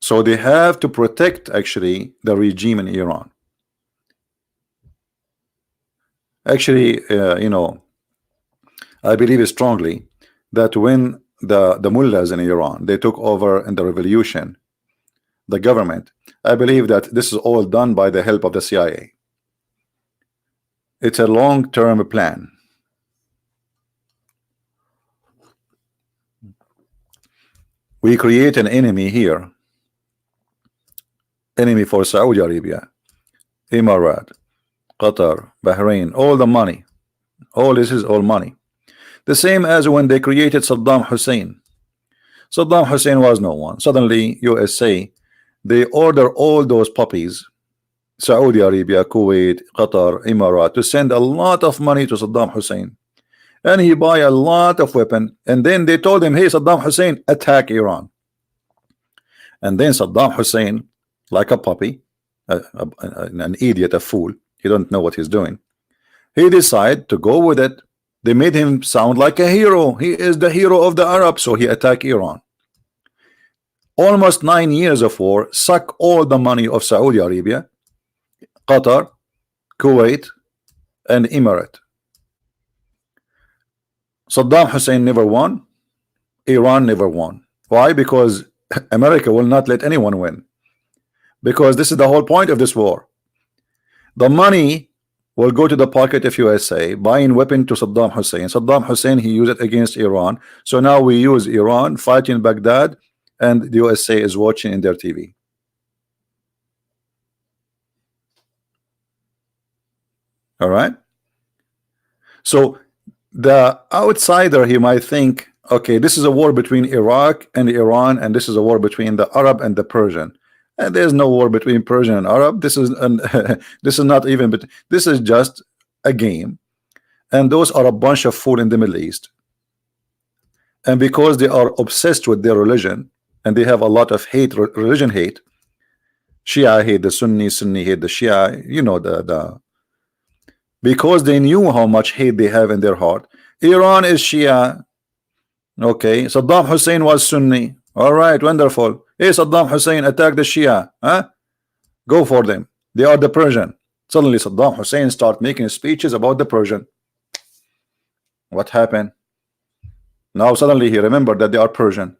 So they have to protect actually the regime in Iran. Actually, you know, I believe strongly that when the mullahs in Iran, they took over in the revolution, the government, I believe that this is all done by the help of the CIA. It's a long-term plan. We create an enemy here, enemy for Saudi Arabia, Emirat, Qatar, Bahrain, all the money, all this is all money. The same as when they created Saddam Hussein. Saddam Hussein was no one. Suddenly USA, they order all those puppies, Saudi Arabia, Kuwait, Qatar, Emirat, to send a lot of money to Saddam Hussein, and he buy a lot of weapon, and then they told him, hey Saddam Hussein, attack Iran. And then Saddam Hussein, like a puppy, an idiot, a fool, he don't know what he's doing, he decided to go with it. They made him sound like a hero. He is the hero of the Arabs, so he attacked Iran. Almost 9 years of war, suck all the money of Saudi Arabia, Qatar, Kuwait, and Emirat. Saddam Hussein never won. Iran never won. Why? Because America will not let anyone win. Because this is the whole point of this war. The money will go to the pocket of USA, buying weapon to Saddam Hussein. Saddam Hussein, he used it against Iran. So now we use Iran fighting Baghdad, and the USA is watching in their TV. All right. So the outsider, he might think, okay, this is a war between Iraq and Iran, and this is a war between the Arab and the Persian. And there's no war between Persian and Arab. This is this is not even, but this is just a game. And those are a bunch of fool in the Middle East. And because they are obsessed with their religion, and they have a lot of hate, religion hate, Shia hate the Sunni, Sunni hate the Shia, you know, because they knew how much hate they have in their heart. Iran is Shia. Okay, Saddam Hussein was Sunni. All right, wonderful. Hey, Saddam Hussein, attack the Shia. Huh? Go for them. They are the Persian. Suddenly Saddam Hussein start making speeches about the Persian. What happened? Now suddenly he remembered that they are Persian.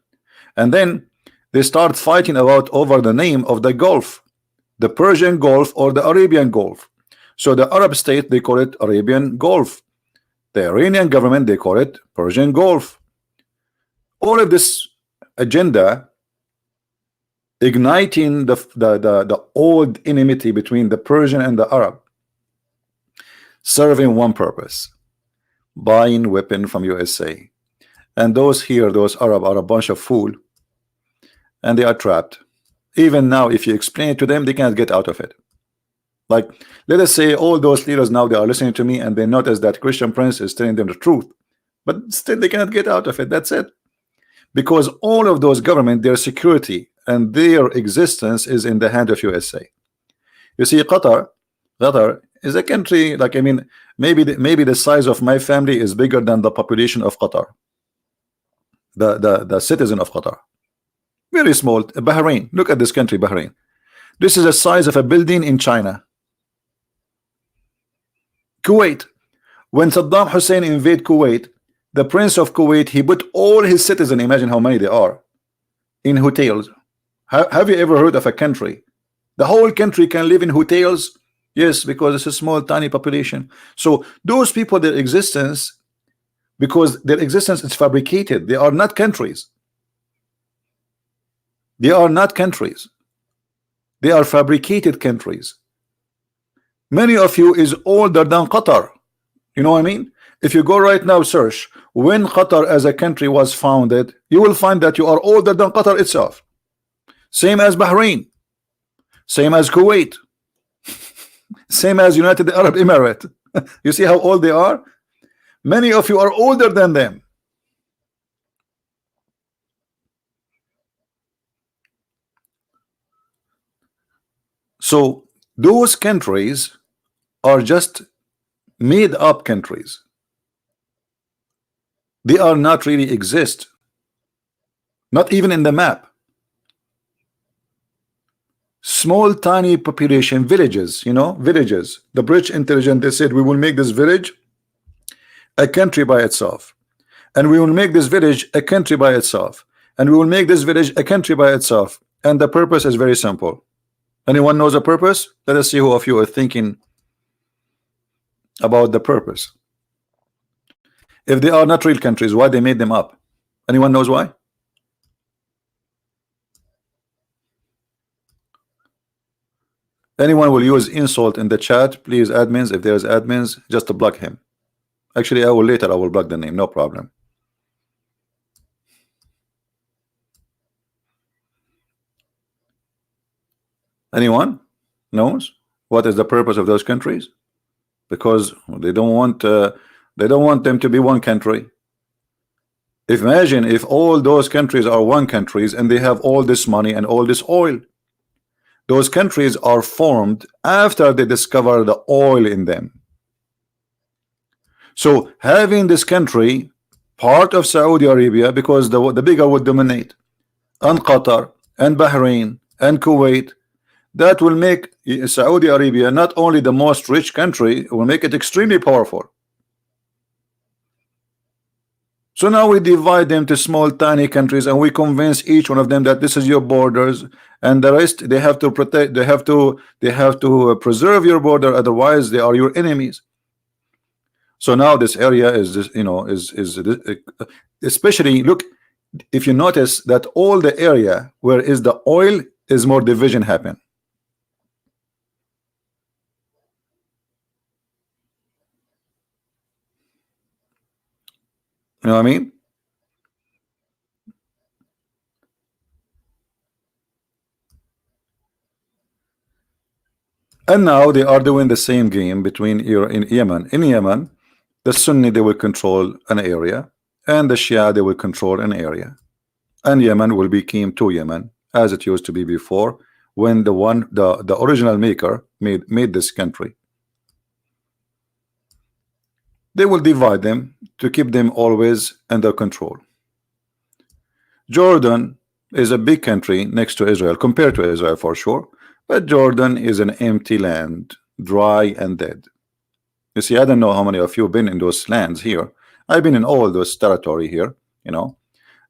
And then They start fighting about over the name of the Gulf, the Persian Gulf or the Arabian Gulf. So the Arab state, they call it Arabian Gulf. The Iranian government, they call it Persian Gulf. All of this agenda igniting the old enmity between the Persian and the Arab, serving one purpose: buying weapon from USA. And those here, those Arab, are a bunch of fool, and they are trapped. Even now, if you explain it to them, they can't get out of it. Like, let us say all those leaders now, they are listening to me and they notice that Christian Prince is telling them the truth, but still they cannot get out of it. That's it. Because all of those government, their security and their existence is in the hand of USA. You see, Qatar is a country, like, I mean, maybe the size of my family is bigger than the population of Qatar. The citizen of Qatar. Very small. Bahrain. Look at this country, Bahrain. This is the size of a building in China. Kuwait. When Saddam Hussein invaded Kuwait, the Prince of Kuwait, he put all his citizens, imagine how many they are, in hotels. Have you ever heard of a country? The whole country can live in hotels? Yes, because it's a small, tiny population. So those people, their existence, because their existence is fabricated. They are not countries. They are not countries. They are fabricated countries. Many of you is older than Qatar. You know what I mean? If you go right now, search when Qatar as a country was founded, you will find that you are older than Qatar itself. Same as Bahrain. Same as Kuwait. Same as United Arab Emirates. You see how old they are? Many of you are older than them. So those countries are just made up countries. They are not really exist. Not even in the map. Small tiny population villages, you know, villages. The British intelligence, they said we will make this village a country by itself, and we will make this village a country by itself, and we will make this village a country by itself. And the purpose is very simple. Anyone knows the purpose? Let us see who of you are thinking about the purpose. If they are not real countries, why they made them up? Anyone knows why? Anyone will use insult in the chat, please, admins. If there's admins, just to block him. Actually, I will block the name, no problem. Anyone knows what is the purpose of those countries? Because they don't want them to be one country. Imagine if all those countries are one countries and they have all this money and all this oil. Those countries are formed after they discover the oil in them. So having this country part of Saudi Arabia, because the bigger would dominate, and Qatar and Bahrain and Kuwait, that will make Saudi Arabia not only the most rich country, it will make it extremely powerful. So now we divide them to small tiny countries and we convince each one of them that this is your borders, and the rest they have to protect, they have to preserve your border, otherwise they are your enemies. So now this area is this, you know, is especially, look, if you notice that all the area where is the oil is more division happen. You know what I mean? And now they are doing the same game between in Yemen. In Yemen, the Sunni, they will control an area, and the Shia, they will control an area, and Yemen will become two Yemen as it used to be before, when the original maker made this country. They will divide them to keep them always under control. Jordan is a big country next to Israel, compared to Israel for sure, but Jordan is an empty land, dry and dead. You see, I don't know how many of you have been in those lands here. I've been in all those territory here, you know.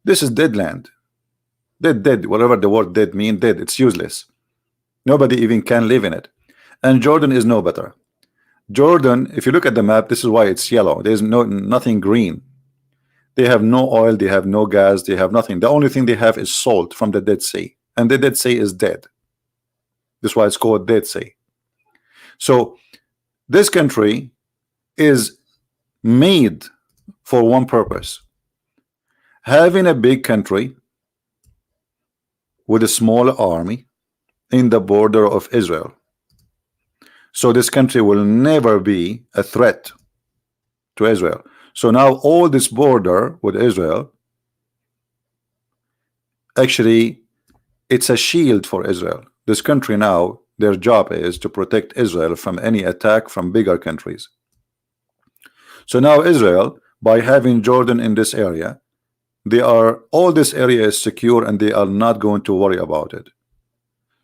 This is dead land. Dead. Whatever the word dead mean, dead. It's useless. Nobody even can live in it. And Jordan is no better. Jordan, if you look at the map, this is why it's yellow. There's nothing green. They have no oil, they have no gas, they have nothing. The only thing they have is salt from the Dead Sea, and the Dead Sea is dead. That's why it's called Dead Sea. So this country is made for one purpose: having a big country with a small army in the border of Israel. So this country will never be a threat to Israel. So now all this border with Israel, actually it's a shield for Israel. This country now, their job is to protect Israel from any attack from bigger countries. So now Israel, by having Jordan in this area, all this area is secure and they are not going to worry about it.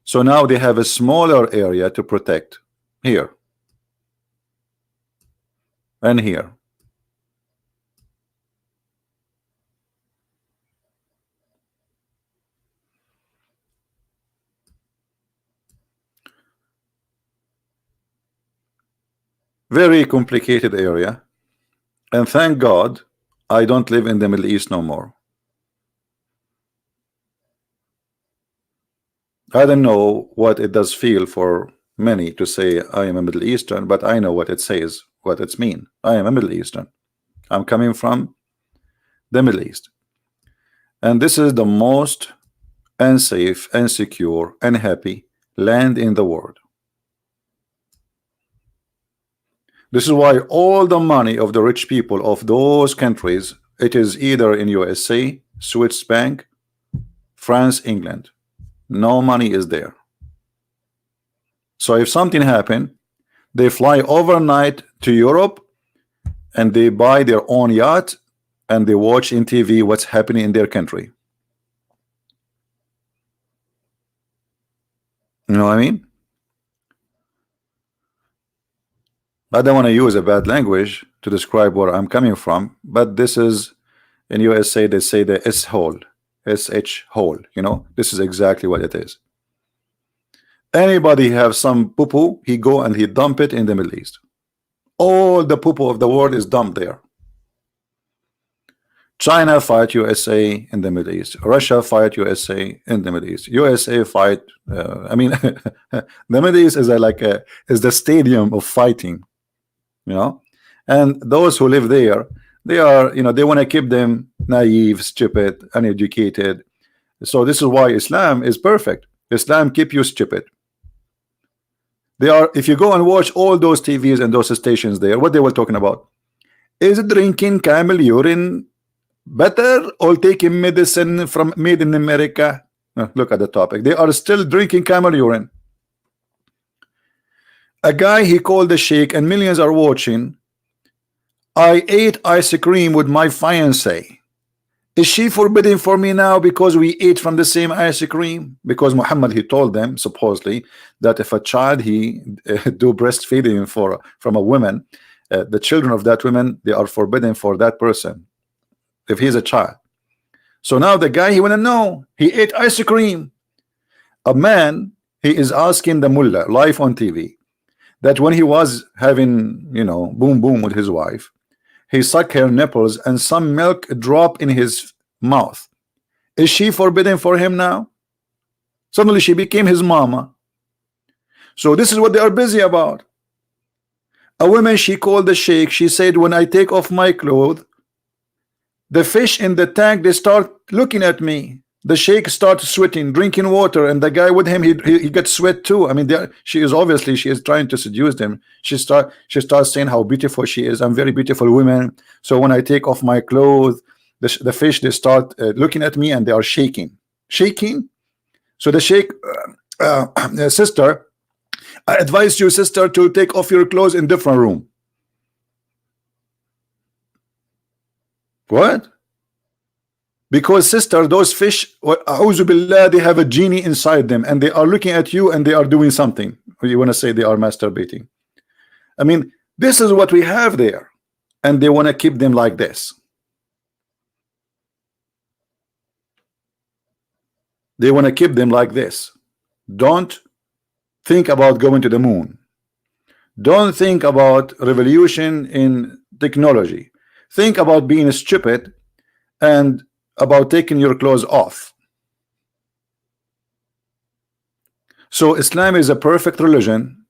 So now they have a smaller area to protect here and here. Very complicated area, and thank God I don't live in the Middle East no more. I don't know what it does feel for many to say I am a Middle Eastern, but I know what it says, what it's mean. I am a Middle Eastern. I'm coming from the Middle East, and this is the most unsafe, insecure, unhappy land in the world. This is why all the money of the rich people of those countries, it is either in USA, Swiss bank, France, England. No money is there. So if something happened, they fly overnight to Europe and they buy their own yacht and they watch in TV what's happening in their country. You know what I mean? I don't want to use a bad language to describe where I'm coming from, but this is in USA they say the S hole, SH hole, you know, this is exactly what it is. Anybody have some poo-poo, he go and he dump it in the Middle East. All the poo-poo of the world is dumped there. China fight USA in the Middle East. Russia fight USA in the Middle East. USA fight. I mean, the Middle East is is the stadium of fighting, you know. And those who live there, they are, you know, they want to keep them naive, stupid, uneducated. So this is why Islam is perfect. Islam keep you stupid. They are. If you go and watch all those TVs and those stations there, what they were talking about is drinking camel urine better or taking medicine from made in America. Look at the topic. They are still drinking camel urine. A guy, he called the sheikh and millions are watching. I ate ice cream with my fiance. Is she forbidden for me now because we ate from the same ice cream? Because Muhammad, he told them supposedly that if a child he do breastfeeding from a woman, the children of that woman, they are forbidden for that person if he's a child. So now the guy, he want to know, he ate ice cream. A man, he is asking the mullah live on TV that when he was having, you know, boom boom with his wife, he sucked her nipples and some milk dropped in his mouth. Is she forbidden for him now? Suddenly she became his mama. So this is what they are busy about. A woman, she called the sheikh, she said, when I take off my clothes, the fish in the tank, they start looking at me. The sheikh starts sweating, drinking water, and the guy with him, he gets sweat too. I mean, she is trying to seduce them. She starts saying how beautiful she is. I'm very beautiful woman. So when I take off my clothes, the fish, they start looking at me and they are shaking. So the sheikh, sister, I advise you, sister, to take off your clothes in different room. What? Because sister, those fish, they have a genie inside them and they are looking at you and they are doing something. You want to say they are masturbating. I mean, this is what we have there, and they want to keep them like this. They want to keep them like this. Don't think about going to the moon. Don't think about revolution in technology. Think about being stupid and about taking your clothes off. So Islam is a perfect religion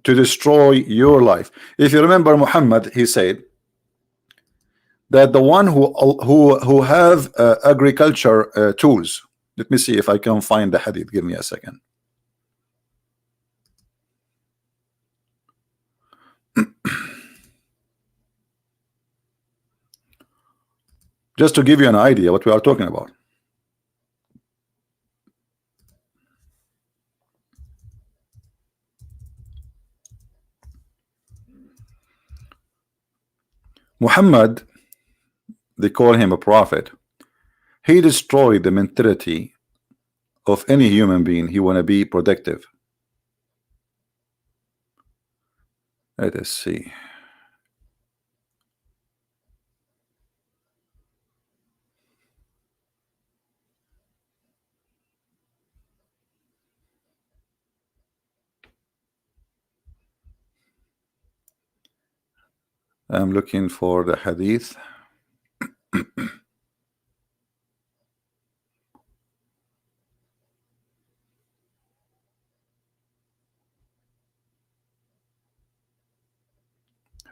to destroy your life. If you remember Muhammad, he said that the one who have agriculture tools. Let me see if I can find the hadith. Give me a second. Just to give you an idea what we are talking about. Muhammad, they call him a prophet. He destroyed the mentality of any human being. He want to be productive. Let us see. I'm looking for the hadith.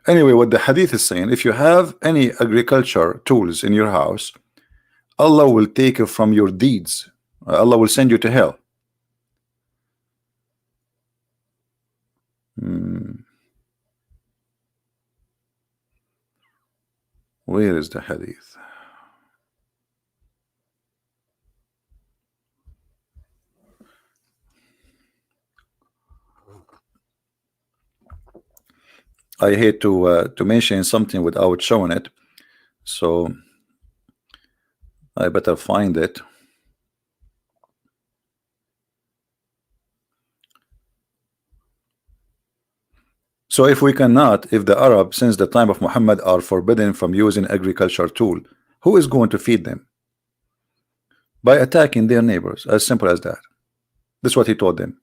Anyway, what the hadith is saying, if you have any agriculture tools in your house, Allah will take it from your deeds. Allah will send you to hell. Where is the hadith? I hate to mention something without showing it, so I better find it. So if we cannot, if the Arab since the time of Muhammad are forbidden from using agriculture tool, who is going to feed them? By attacking their neighbors, as simple as that. That's what he told them.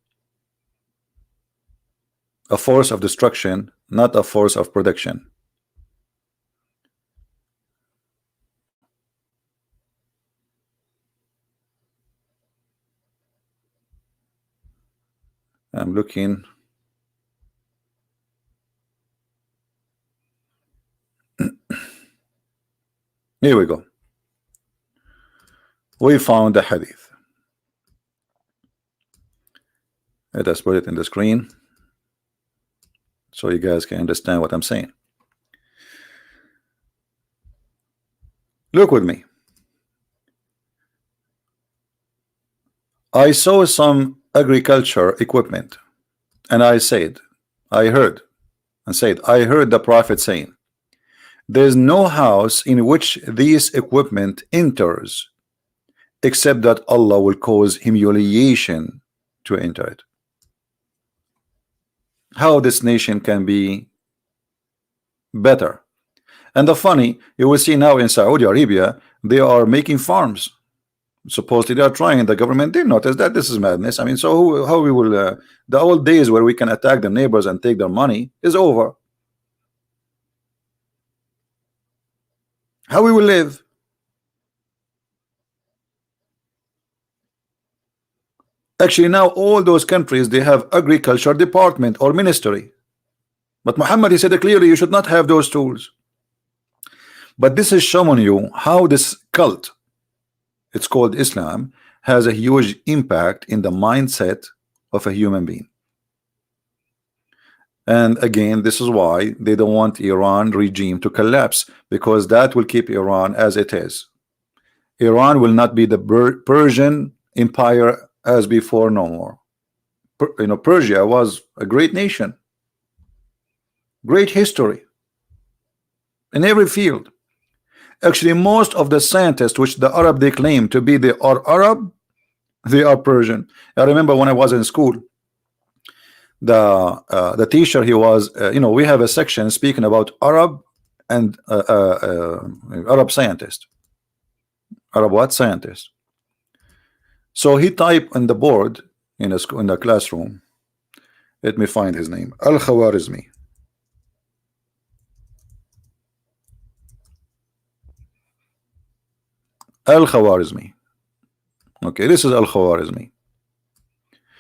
A force of destruction, not a force of production. I'm looking. Here we go. We found the hadith. Let us put it in the screen so you guys can understand what I'm saying. Look with me. I saw some agriculture equipment and I said, I heard the Prophet saying, there's no house in which this equipment enters except that Allah will cause humiliation to enter it. How this nation can be better. And the funny, you will see now in Saudi Arabia, they are making farms. Supposedly they are trying. The government did notice that this is madness. I mean, so how we will the old days where we can attack the neighbors and take their money is over. How we will live? Actually, now all those countries, they have agriculture department or ministry. But Muhammad, he said clearly, you should not have those tools. But this is showing you how this cult, it's called Islam, has a huge impact in the mindset of a human being. And again, this is why they don't want Iran regime to collapse, because that will keep Iran as it is. Iran will not be the Persian Empire as before no more. Persia was a great nation, great history in every field. Actually, most of the scientists which the Arab they claim to be, they are Arab, they are Persian. I remember when I was in school, the teacher, he was we have a section speaking about Arab and Arab scientist. Arab what? Scientist. So he typed on the board in a school, in the classroom. Let me find his name. Al-Khwarizmi. Al-Khwarizmi. Okay, this is Al-Khwarizmi.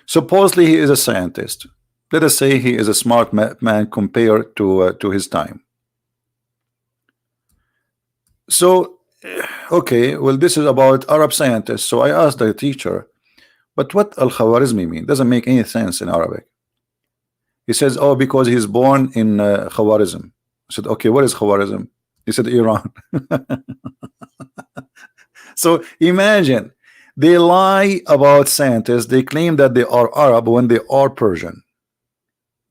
Supposedly he is a scientist. Let us say he is a smart man compared to his time. So, okay, well, this is about Arab scientists. So I asked the teacher, but what Al-Khwarizmi mean? Doesn't make any sense in Arabic. He says, oh, because he's born in Khwarizm. I said, okay, what is Khwarizm? He said, Iran. So imagine, they lie about scientists. They claim that they are Arab when they are Persian.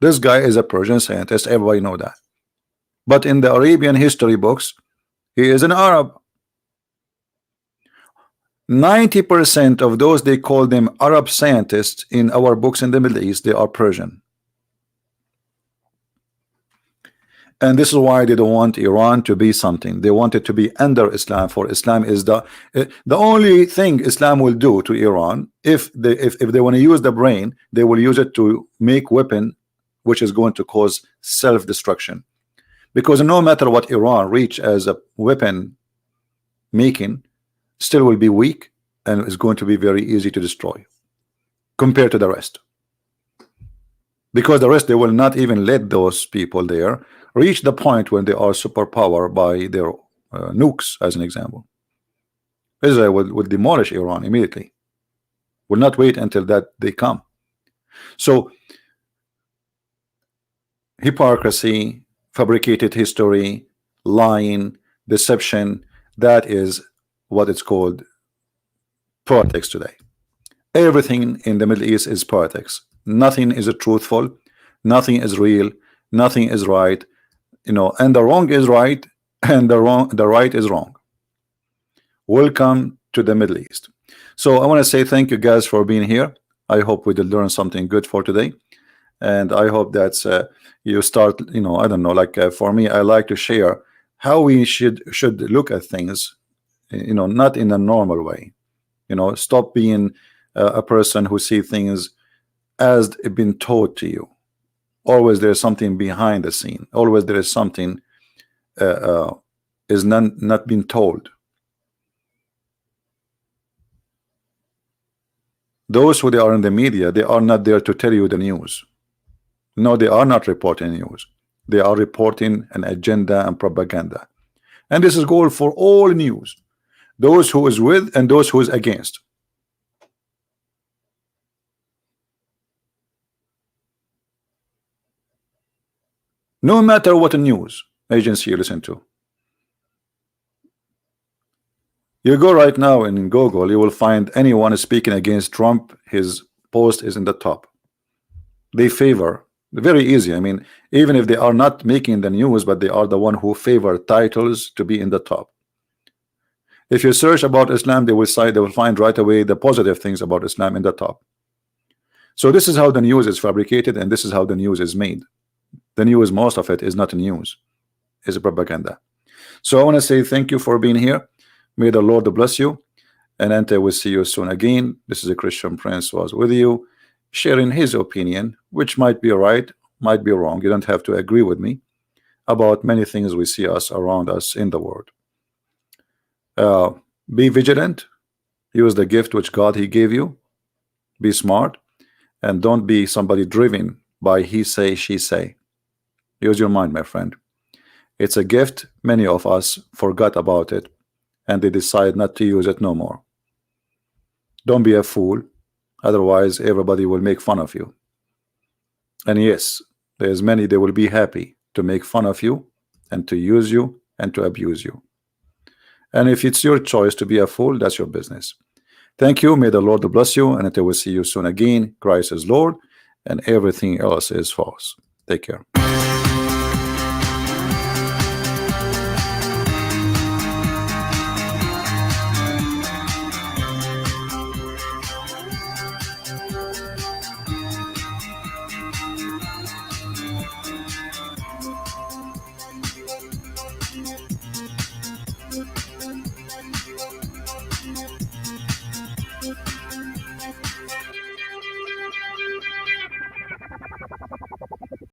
This guy is a Persian scientist. Everybody know that. But in the Arabian history books, he is an Arab. 90% of those, they call them Arab scientists in our books in the Middle East, they are Persian. And this is why they don't want Iran to be something. They want it to be under Islam, for Islam is the only thing Islam will do to Iran. If they want to use the brain, they will use it to make weapon, which is going to cause self-destruction. Because no matter what Iran reach as a weapon making, still will be weak and is going to be very easy to destroy compared to the rest. Because the rest, they will not even let those people there reach the point when they are superpower by their nukes, as an example. Israel will demolish Iran immediately. Will not wait until that they come. So hypocrisy, fabricated history, lying, deception, that is what it's called politics today. Everything in the Middle East is politics. Nothing is truthful, nothing is real, nothing is right, you know, and the wrong is right and the right is wrong. Welcome to the Middle East. So I want to say thank you guys for being here. I hope we did learn something good for today, and I hope that you start, you know, I don't know, like for me, I like to share how we should look at things, you know, not in a normal way. You know, stop being a person who see things as it been taught to you. Always there is something behind the scene. Always there is something is not being told. Those who they are in the media, they are not there to tell you the news. No, they are not reporting news. They are reporting an agenda and propaganda. And this is goal for all news. Those who is with and those who is against. No matter what news agency you listen to. You go right now in Google, you will find anyone speaking against Trump, his post is in the top. They favor, very easy. I mean, even if they are not making the news, but they are the one who favor titles to be in the top. If you search about Islam, they will find right away the positive things about Islam in the top. So this is how the news is fabricated, and this is how the news is made. The news, most of it is not news, it's propaganda. So I want to say thank you for being here. May the Lord bless you, and until we see you soon again. This is a Christian Prince was with you, sharing his opinion, which might be right, might be wrong. You don't have to agree with me about many things we see us around us in the world. Be vigilant. Use the gift which God he gave you. Be smart, and don't be somebody driven by he say, she say. Use your mind, my friend. It's a gift. Many of us forgot about it, and they decide not to use it no more. Don't be a fool, otherwise everybody will make fun of you. And yes, there's many, they will be happy to make fun of you and to use you and to abuse you. And if it's your choice to be a fool, that's your business. Thank you. May the Lord bless you, and until we see you soon again. Christ is Lord, and everything else is false. Take care.